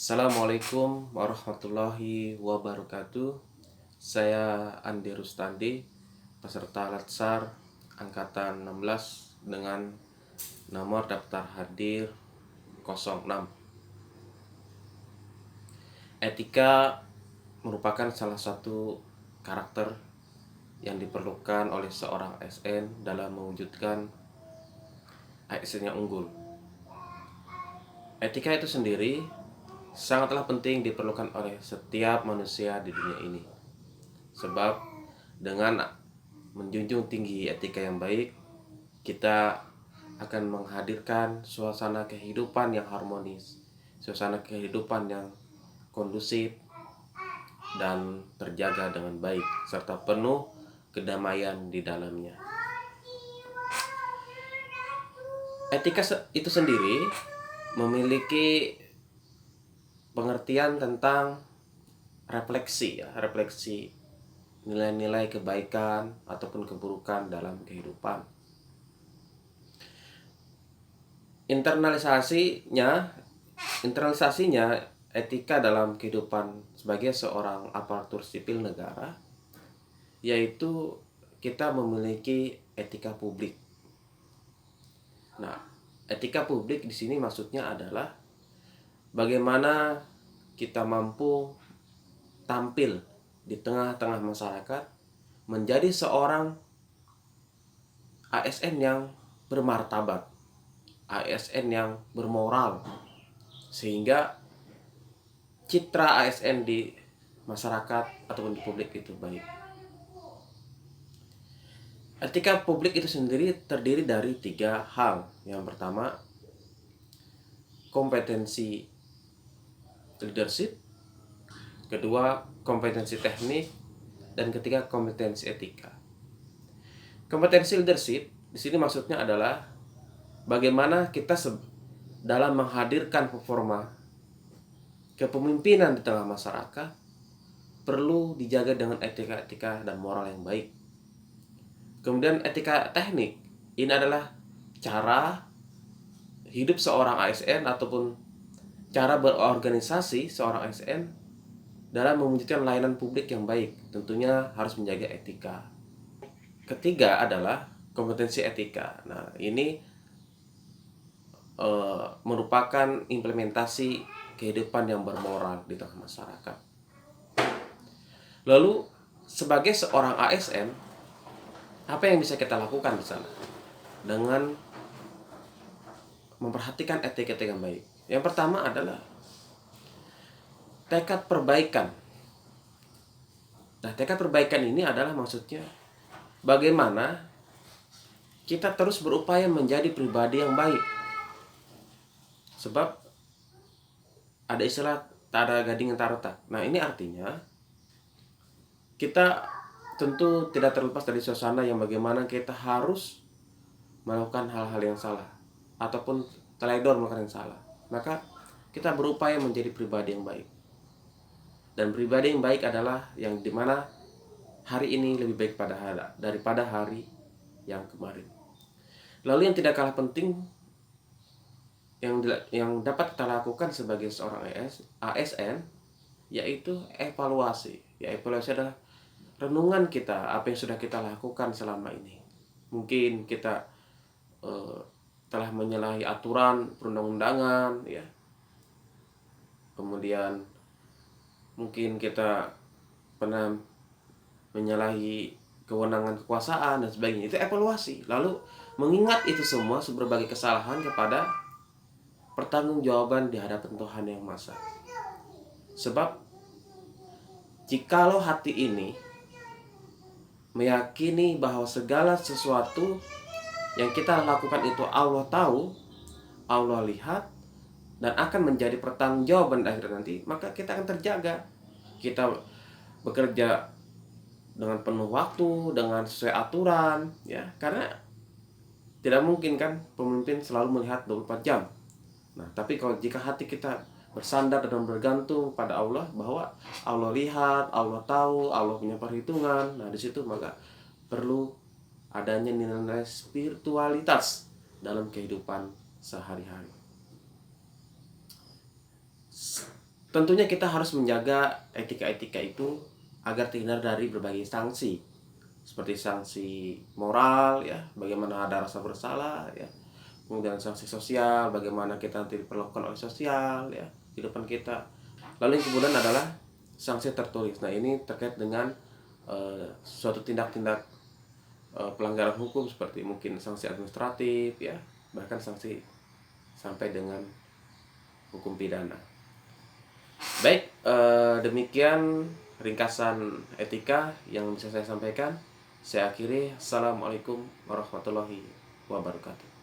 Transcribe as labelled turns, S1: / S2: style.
S1: Assalamualaikum warahmatullahi wabarakatuh. Saya Andi Rustandi, peserta Latsar angkatan 16 dengan nomor daftar hadir 06. Etika merupakan salah satu karakter yang diperlukan oleh seorang ASN dalam mewujudkan ASN yang unggul. Etika itu sendiri sangatlah penting diperlukan oleh setiap manusia di dunia ini. Sebab dengan menjunjung tinggi etika yang baik, kita akan menghadirkan suasana kehidupan yang harmonis, suasana kehidupan yang kondusif dan terjaga dengan baik, serta penuh kedamaian di dalamnya. Etika itu sendiri memiliki pengertian tentang refleksi nilai-nilai kebaikan ataupun keburukan dalam kehidupan. Internalisasinya etika dalam kehidupan sebagai seorang aparatur sipil negara, yaitu kita memiliki etika publik. Nah, etika publik di sini maksudnya adalah bagaimana kita mampu tampil di tengah-tengah masyarakat menjadi seorang ASN yang bermartabat, ASN yang bermoral, sehingga citra ASN di masyarakat ataupun di publik itu baik. Etika publik itu sendiri terdiri dari 3 hal. Yang pertama, kompetensi leadership, kedua, kompetensi teknik, dan ketiga, kompetensi etika. Kompetensi leadership di sini maksudnya adalah bagaimana kita dalam menghadirkan performa kepemimpinan di tengah masyarakat perlu dijaga dengan etika-etika dan moral yang baik. Kemudian etika teknik, ini adalah cara hidup seorang ASN ataupun cara berorganisasi seorang ASN dalam mewujudkan layanan publik yang baik. Tentunya harus menjaga etika. Ketiga adalah kompetensi etika. Nah, ini merupakan implementasi kehidupan yang bermoral di tengah masyarakat. Lalu, sebagai seorang ASN, apa yang bisa kita lakukan di sana dengan memperhatikan etika yang baik? Yang pertama adalah tekad perbaikan. Nah, tekad perbaikan ini adalah maksudnya bagaimana kita terus berupaya menjadi pribadi yang baik. Sebab ada istilah tak ada gading yang tak retak. Nah, ini artinya kita tentu tidak terlepas dari suasana yang bagaimana kita harus melakukan hal-hal yang salah ataupun teledor melakukan yang salah. Maka kita berupaya menjadi pribadi yang baik. Dan pribadi yang baik adalah yang dimana hari ini lebih baik daripada hari yang kemarin. Lalu yang tidak kalah penting yang dapat kita lakukan sebagai seorang ASN yaitu evaluasi. Ya, evaluasi adalah renungan kita, apa yang sudah kita lakukan selama ini. Mungkin kita telah menyalahi aturan perundang-undangan, ya. Kemudian mungkin kita pernah menyalahi kewenangan kekuasaan dan sebagainya. Itu evaluasi. Lalu mengingat itu semua berbagai kesalahan kepada pertanggungjawaban di hadapan Tuhan Yang Maha Esa. Sebab jikalau hati ini meyakini bahwa segala sesuatu yang kita lakukan itu Allah tahu, Allah lihat, dan akan menjadi pertanggungjawaban akhir nanti, maka kita akan terjaga. Kita bekerja dengan penuh waktu, dengan sesuai aturan, ya, karena tidak mungkin kan pemimpin selalu melihat 24 jam. Nah, tapi kalau jika hati kita bersandar dan bergantung pada Allah, bahwa Allah lihat, Allah tahu, Allah punya perhitungan. Nah, di situ maka perlu adanya nilai-nilai spiritualitas dalam kehidupan sehari-hari. Tentunya kita harus menjaga etika-etika itu agar terhindar dari berbagai sanksi, seperti sanksi moral ya, bagaimana ada rasa bersalah ya, kemudian sanksi sosial, bagaimana kita nanti diperlakukan oleh sosial ya di depan kita. Lalu yang kemudian adalah sanksi tertulis. Nah, ini terkait dengan suatu tindak-tindak pelanggaran hukum, seperti mungkin sanksi administratif ya, bahkan sanksi sampai dengan hukum pidana. Baik, demikian ringkasan etika yang bisa saya sampaikan. Saya akhiri. Assalamualaikum warahmatullahi wabarakatuh.